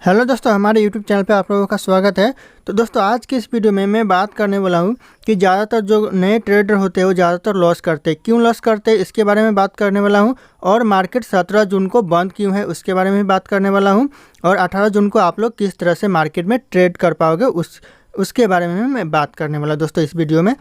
Hello दोस्तों, हमारे YouTube channel पे आप लोगों का स्वागत है। तो दोस्तों, आज की इस वीडियो में मैं बात करने वाला हूँ कि ज़्यादातर जो नए ट्रेडर होते हैं वो ज़्यादातर लॉस करते हैं। क्यों लॉस करते हैं इसके बारे में बात करने वाला हूँ। और मार्केट 17 जून को बंद क्यों है उसके बारे में बात करने वाला हूँ। और 18 जून को आप लोग किस तरह से मार्केट में ट्रेड कर पाओगे उसके बारे में मैं बात करने वाला दोस्तों इस वीडियो में।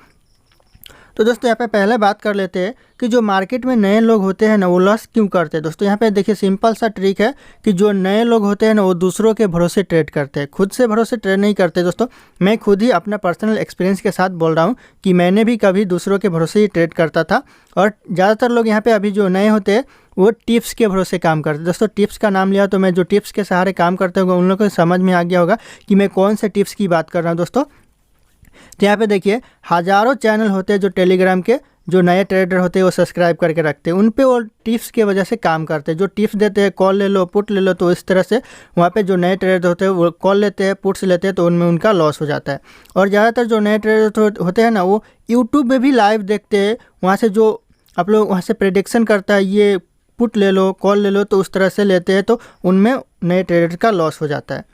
तो दोस्तों, यहाँ पे पहले बात कर लेते हैं कि जो मार्केट में नए लोग होते हैं ना वो लॉस क्यों करते हैं। दोस्तों, यहाँ पे देखिए सिंपल सा ट्रिक है कि जो नए लोग होते हैं ना वो दूसरों के भरोसे ट्रेड करते हैं, खुद से भरोसे ट्रेड नहीं करते। दोस्तों, मैं खुद ही अपना पर्सनल एक्सपीरियंस के साथ बोल रहा हूँ कि मैंने भी कभी दूसरों के भरोसे ही ट्रेड करता था। और ज़्यादातर लोग यहाँ पर अभी जो नए होते हैं वो टिप्स के भरोसे काम करते हैं। दोस्तों, टिप्स का नाम लिया तो मैं जो टिप्स के सहारे काम करते होंगे उन लोगों को समझ में आ गया होगा कि मैं कौन से टिप्स की बात कर रहा हूँ। दोस्तों, तो यहाँ पे देखिए हज़ारों चैनल होते हैं जो टेलीग्राम के जो नए ट्रेडर होते हैं वो सब्सक्राइब करके रखते हैं। उन पे वो टिप्स की वजह से काम करते हैं। जो टिप्स देते हैं, कॉल ले लो, पुट ले लो, तो इस तरह से वहाँ पे जो नए ट्रेडर होते हैं वो कॉल लेते हैं, पुट्स लेते हैं, तो उनमें उनका लॉस हो जाता है। और ज़्यादातर जो नए ट्रेडर होते हैं ना वो यूट्यूब में भी लाइव देखते हैं। वहाँ से जो आप लोग वहाँ से प्रेडिक्शन करता है ये पुट ले लो, कॉल ले लो, तो उस तरह से लेते हैं, तो उनमें नए ट्रेडर का लॉस हो जाता है।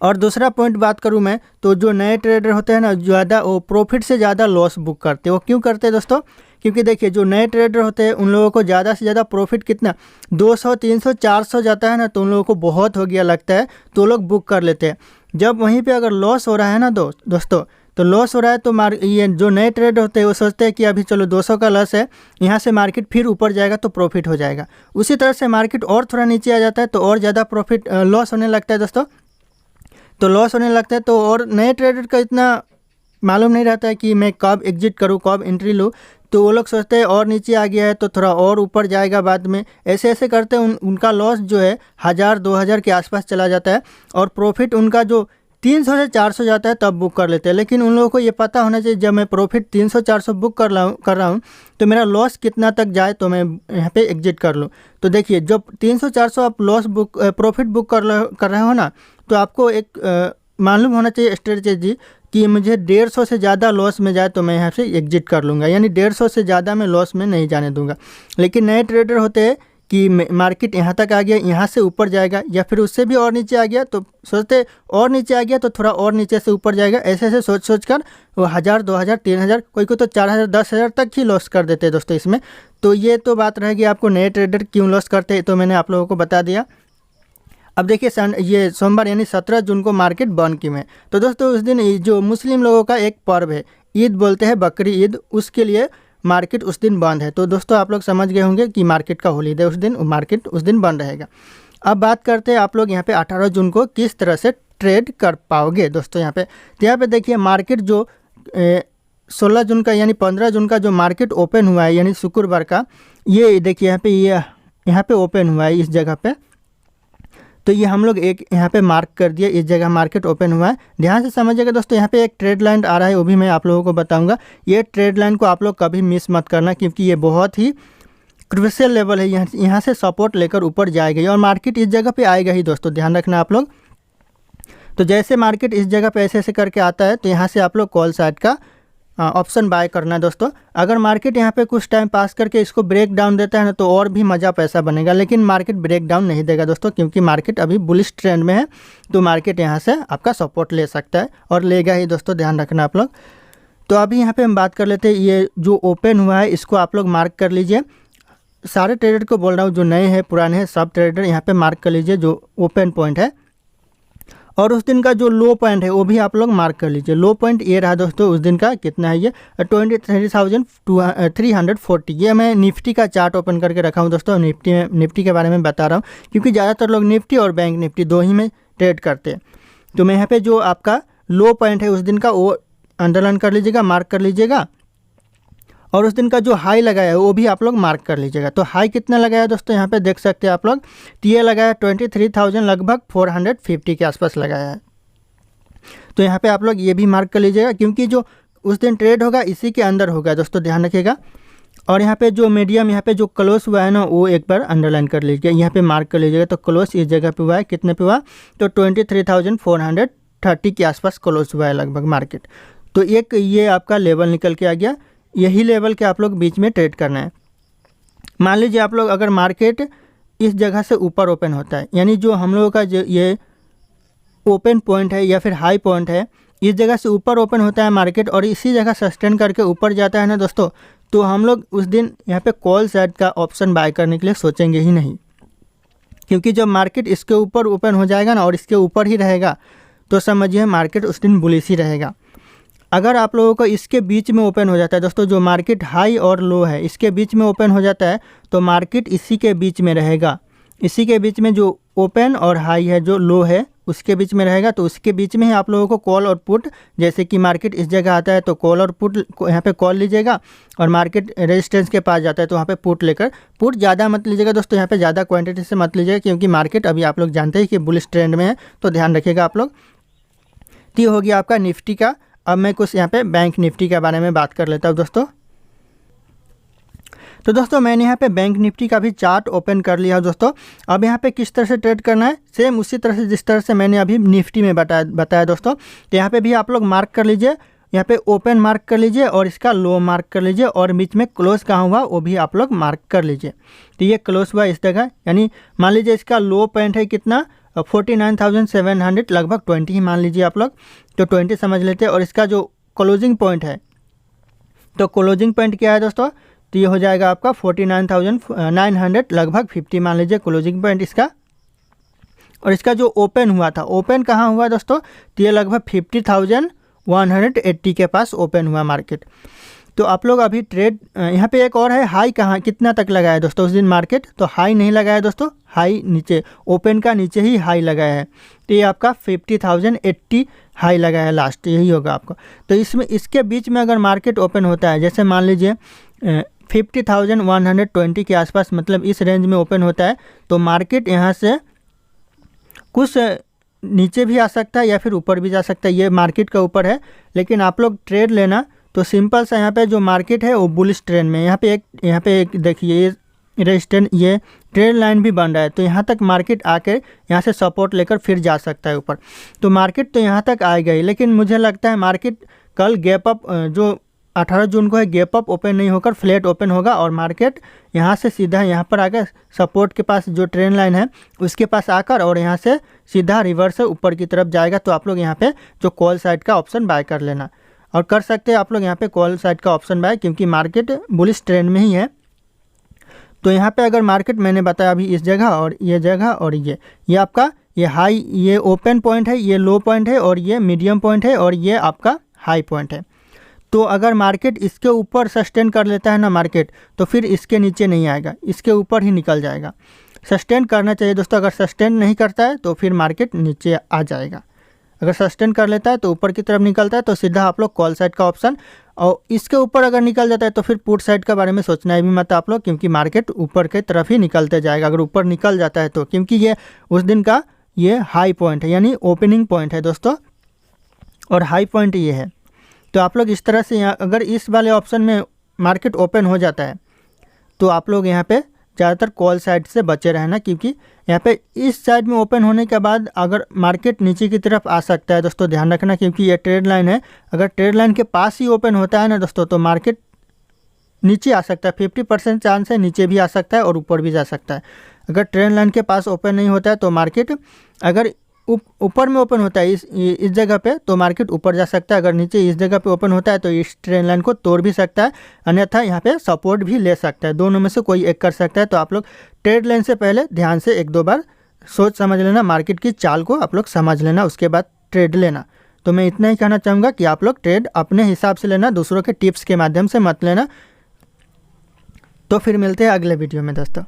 और दूसरा पॉइंट बात करूं मैं, तो जो नए ट्रेडर होते हैं ना ज़्यादा वो प्रॉफिट से ज़्यादा लॉस बुक करते हैं। वो क्यों करते हैं दोस्तों? क्योंकि देखिए जो नए ट्रेडर होते हैं उन लोगों को ज़्यादा से ज़्यादा प्रॉफिट कितना 200, 300, 400 जाता है ना, तो उन लोगों को बहुत हो गया लगता है, तो लोग बुक कर लेते हैं। जब वहीं पर अगर लॉस हो रहा है ना दोस्तों, तो लॉस हो रहा है तो ये जो नए ट्रेडर होते हैं वो सोचते हैं कि अभी चलो 200 का लॉस है, यहाँ से मार्केट फिर ऊपर जाएगा तो प्रॉफिट हो जाएगा। उसी तरह से मार्केट और थोड़ा नीचे आ जाता है तो और ज़्यादा प्रॉफिट लॉस होने लगता है दोस्तों। तो लॉस होने लगता है तो और नए ट्रेडर का इतना मालूम नहीं रहता है कि मैं कब एग्जिट करूं, कब एंट्री लूं। तो वो लोग सोचते हैं और नीचे आ गया है तो थोड़ा और ऊपर जाएगा बाद में, ऐसे ऐसे करते हैं उनका लॉस जो है 1000-2000 के आसपास चला जाता है। और प्रॉफिट उनका जो 300 से 400 जाता है तब बुक कर लेते हैं। लेकिन उन लोगों को ये पता होना चाहिए जब मैं प्रॉफिट 300-400 बुक कर रहा हूँ तो मेरा लॉस कितना तक जाए तो मैं यहाँ पे एग्जिट कर लूँ। तो देखिए जब 300-400 आप प्रॉफिट बुक कर रहे हो ना, तो आपको एक मालूम होना चाहिए स्ट्रेटेजी कि मुझे 150 से ज़्यादा लॉस में जाए तो मैं यहाँ से एग्जिट कर लूँगा, यानी 150 से ज़्यादा मैं लॉस में नहीं जाने दूँगा। लेकिन नए ट्रेडर होते हैं कि मार्केट यहाँ तक आ गया, यहाँ से ऊपर जाएगा या फिर उससे भी और नीचे आ गया, तो सोचते और नीचे आ गया तो थोड़ा और नीचे से ऊपर जाएगा। ऐसे ऐसे सोच कर वो 1000, 2000, 3000, कोई को तो 4000, 10,000 तक ही लॉस कर देते हैं दोस्तों इसमें। तो ये तो बात रहेगी आपको नए ट्रेडर क्यों लॉस करते हैं, तो मैंने आप लोगों को बता दिया। अब देखिए ये सोमवार यानी 17 जून को मार्केट बंद क्यों है। तो दोस्तों उस दिन जो मुस्लिम लोगों का एक पर्व है, ईद बोलते हैं, बकरी ईद, उसके लिए मार्केट उस दिन बंद है। तो दोस्तों आप लोग समझ गए होंगे कि मार्केट का हॉलीडे उस दिन, मार्केट उस दिन बंद रहेगा। अब बात करते हैं आप लोग यहाँ पे 18 जून को किस तरह से ट्रेड कर पाओगे। दोस्तों यहाँ पे देखिए मार्केट जो 16 जून का यानी 15 जून का जो मार्केट ओपन हुआ है यानी शुक्रवार का, ये देखिए यहाँ पे ओपन हुआ है इस जगह पे। तो ये हम लोग एक यहाँ पे मार्क कर दिया, इस जगह मार्केट ओपन हुआ है। ध्यान से समझिएगा दोस्तों, यहाँ पे एक ट्रेड लाइन आ रहा है, वो भी मैं आप लोगों को बताऊंगा। ये ट्रेड लाइन को आप लोग कभी मिस मत करना क्योंकि ये बहुत ही क्रूशियल लेवल है। यहाँ से सपोर्ट लेकर ऊपर जाएगा और मार्केट इस जगह पे आएगा ही दोस्तों, ध्यान रखना आप लोग। तो जैसे मार्केट इस जगह पे ऐसे ऐसे करके आता है तो यहाँ से आप लोग कॉल साइड का ऑप्शन बाय करना है दोस्तों। अगर मार्केट यहाँ पे कुछ टाइम पास करके इसको ब्रेक डाउन देता है ना तो और भी मज़ा पैसा बनेगा, लेकिन मार्केट ब्रेक डाउन नहीं देगा दोस्तों क्योंकि मार्केट अभी बुलिश ट्रेंड में है। तो मार्केट यहाँ से आपका सपोर्ट ले सकता है और लेगा ही दोस्तों, ध्यान रखना आप लोग। तो अभी यहाँ पे हम बात कर लेते हैं, ये जो ओपन हुआ है इसको आप लोग मार्क कर लीजिए। सारे ट्रेडर को बोल रहा हूँ, जो नए हैं पुराने हैं सब ट्रेडर यहाँ पर मार्क कर लीजिए जो ओपन पॉइंट है। और उस दिन का जो लो पॉइंट है वो भी आप लोग मार्क कर लीजिए। लो पॉइंट ये रहा दोस्तों उस दिन का, कितना है ये 23,340। ये मैं निफ्टी का चार्ट ओपन करके रखा हूँ दोस्तों, निफ्टी के बारे में बता रहा हूँ क्योंकि ज़्यादातर लोग निफ्टी और बैंक निफ्टी दो ही में ट्रेड करते हैं। तो मैं यहाँ पे जो आपका लो पॉइंट है उस दिन का वो अंडरलाइन कर लीजिएगा, मार्क कर लीजिएगा। और उस दिन का जो हाई लगाया है वो भी आप लोग मार्क कर लीजिएगा। तो हाई कितना लगाया दोस्तों यहाँ पे देख सकते हैं आप लोग, तो ये लगाया 23,000 लगभग 450 के आसपास लगाया है। तो यहाँ पे आप लोग ये भी मार्क कर लीजिएगा क्योंकि जो उस दिन ट्रेड होगा इसी के अंदर होगा दोस्तों, ध्यान रखिएगा। और यहाँ पे जो मीडियम यहाँ पे जो क्लोज हुआ है ना वो एक बार अंडरलाइन कर लीजिएगा, यहाँ पे मार्क कर लीजिएगा। तो क्लोज इस जगह पे हुआ है, कितने पे हुआ, तो 23,430 के आसपास क्लोज हुआ है लगभग मार्केट। तो एक ये आपका लेवल निकल के आ गया, यही लेवल के आप लोग बीच में ट्रेड करना है। मान लीजिए आप लोग अगर मार्केट इस जगह से ऊपर ओपन होता है, यानी जो हम लोगों का ये ओपन पॉइंट है या फिर हाई पॉइंट है, इस जगह से ऊपर ओपन होता है मार्केट और इसी जगह सस्टेन करके ऊपर जाता है ना दोस्तों, तो हम लोग उस दिन यहाँ पे कॉल साइड का ऑप्शन बाय करने के लिए सोचेंगे ही नहीं, क्योंकि जब मार्केट इसके ऊपर ओपन हो जाएगा ना और इसके ऊपर ही रहेगा तो समझिए मार्केट उस दिन बुलिश ही रहेगा। अगर आप लोगों को इसके बीच में ओपन हो जाता है दोस्तों, जो मार्केट हाई और लो है इसके बीच में ओपन हो जाता है तो मार्केट इसी के बीच में रहेगा, इसी के बीच में जो ओपन और हाई है जो लो है उसके बीच में रहेगा। तो उसके बीच में ही आप लोगों को कॉल और पुट, जैसे कि मार्केट इस जगह आता है तो कॉल और पुट यहाँ पे कॉल लीजिएगा, और मार्केट रेजिस्टेंस के पास जाता है तो वहाँ पे पुट लेकर, पुट ज़्यादा मत लीजिएगा दोस्तों, यहाँ पे ज़्यादा क्वांटिटी से मत लीजिएगा, क्योंकि मार्केट अभी आप लोग जानते हैं कि बुलिश ट्रेंड में है, तो ध्यान रखिएगा आप लोग। तो ये हो गया आपका निफ्टी का। अब मैं कुछ यहाँ पे बैंक निफ्टी के बारे में बात कर लेता हूँ दोस्तों। तो दोस्तों मैंने यहाँ पे बैंक निफ्टी का भी चार्ट ओपन कर लिया है दोस्तों। अब यहाँ पे किस तरह से ट्रेड करना है, सेम उसी तरह से जिस तरह से मैंने अभी निफ्टी में बताया दोस्तों। तो यहाँ पे भी आप लोग मार्क कर लीजिए, यहाँ पे ओपन मार्क कर लीजिए और इसका लो मार्क कर लीजिए, और बीच में क्लोज कहाँ हुआ वो भी आप लोग मार्क कर लीजिए। तो ये क्लोज हुआ इस जगह, यानी मान लीजिए इसका लो पॉइंट है कितना, 49,700, लगभग 20 ही मान लीजिए आप लोग, तो 20 समझ लेते हैं। और इसका जो क्लोजिंग पॉइंट है, तो क्लोजिंग पॉइंट क्या है दोस्तों, तो ये हो जाएगा आपका 49,900, लगभग 50 मान लीजिए क्लोजिंग पॉइंट इसका। और इसका जो ओपन हुआ था, ओपन कहाँ हुआ दोस्तों, तो ये लगभग 50,180 के पास ओपन हुआ मार्केट। तो आप लोग अभी ट्रेड यहाँ पे एक और है, हाई कहाँ कितना तक लगाया दोस्तों उस दिन मार्केट, तो हाई नहीं लगाया दोस्तों, हाई नीचे, ओपन का नीचे ही हाई लगाया है, तो ये आपका 50,080 हाई लगाया है लास्ट, यही होगा आपका। तो इसमें इसके बीच में अगर मार्केट ओपन होता है, जैसे मान लीजिए 50,120 के आसपास, मतलब इस रेंज में ओपन होता है, तो मार्केट यहाँ से कुछ नीचे भी आ सकता है या फिर ऊपर भी जा सकता है, ये मार्केट का ऊपर है। लेकिन आप लोग ट्रेड लेना तो सिंपल सा, यहाँ पे जो मार्केट है वो बुलिश ट्रेंड में, यहाँ पे एक देखिए रेजिस्टेंस, ये ट्रेंड लाइन भी बन रहा है, तो यहाँ तक मार्केट आकर यहाँ से सपोर्ट लेकर फिर जा सकता है ऊपर। तो मार्केट तो यहाँ तक आएगा ही, लेकिन मुझे लगता है मार्केट कल गैप अप, जो 18 जून को है, गैप अप ओपन नहीं होकर फ्लैट ओपन होगा, और मार्केट यहाँ से सीधा यहाँ पर आकर सपोर्ट के पास जो ट्रेंड लाइन है उसके पास आकर और यहाँ से सीधा रिवर्स ऊपर की तरफ जाएगा। तो आप लोग यहाँ पे जो कॉल साइड का ऑप्शन बाय कर लेना, और कर सकते हैं आप लोग यहाँ पे कॉल साइड का ऑप्शन बाय, क्योंकि मार्केट बुलिश ट्रेंड में ही है। तो यहाँ पे अगर मार्केट मैंने बताया अभी इस जगह और ये जगह और ये आपका ये हाई, ये ओपन पॉइंट है, ये लो पॉइंट है, और ये मीडियम पॉइंट है, और ये आपका हाई पॉइंट है। तो अगर मार्केट इसके ऊपर सस्टेन कर लेता है ना मार्केट, तो फिर इसके नीचे नहीं आएगा, इसके ऊपर ही निकल जाएगा। सस्टेन करना चाहिए दोस्तों, अगर सस्टेन नहीं करता है तो फिर मार्केट नीचे आ जाएगा। अगर सस्टेन कर लेता है तो ऊपर की तरफ निकलता है, तो सीधा आप लोग कॉल साइड का ऑप्शन, और इसके ऊपर अगर निकल जाता है तो फिर पुट साइड के बारे में सोचना है भी मत आप लोग, क्योंकि मार्केट ऊपर की तरफ ही निकलते जाएगा अगर ऊपर निकल जाता है तो, क्योंकि ये उस दिन का ये हाई पॉइंट है, यानी ओपनिंग पॉइंट है दोस्तों, और हाई पॉइंट ये है। तो आप लोग इस तरह से यहाँ अगर इस वाले ऑप्शन में मार्केट ओपन हो जाता है तो आप लोग यहाँ पे ज़्यादातर कॉल साइड से बचे रहना, क्योंकि यहाँ पे इस साइड में ओपन होने के बाद अगर मार्केट नीचे की तरफ आ सकता है दोस्तों, ध्यान रखना, क्योंकि ये ट्रेड लाइन है। अगर ट्रेड लाइन के पास ही ओपन होता है ना दोस्तों, तो मार्केट नीचे आ सकता है, 50% चांस है नीचे भी आ सकता है और ऊपर भी जा सकता है। अगर ट्रेड लाइन के पास ओपन नहीं होता है तो मार्केट अगर ऊपर में ओपन होता है इस जगह पे, तो मार्केट ऊपर जा सकता है। अगर नीचे इस जगह पे ओपन होता है तो इस ट्रेंड लाइन को तोड़ भी सकता है, अन्यथा यहाँ पे सपोर्ट भी ले सकता है, दोनों में से कोई एक कर सकता है। तो आप लोग ट्रेड लाइन से पहले ध्यान से 1-2 बार सोच समझ लेना, मार्केट की चाल को आप लोग समझ लेना, उसके बाद ट्रेड लेना। तो मैं इतना ही कहना चाहूँगा कि आप लोग ट्रेड अपने हिसाब से लेना, दूसरों के टिप्स के माध्यम से मत लेना। तो फिर मिलते हैं अगले वीडियो में दोस्तों।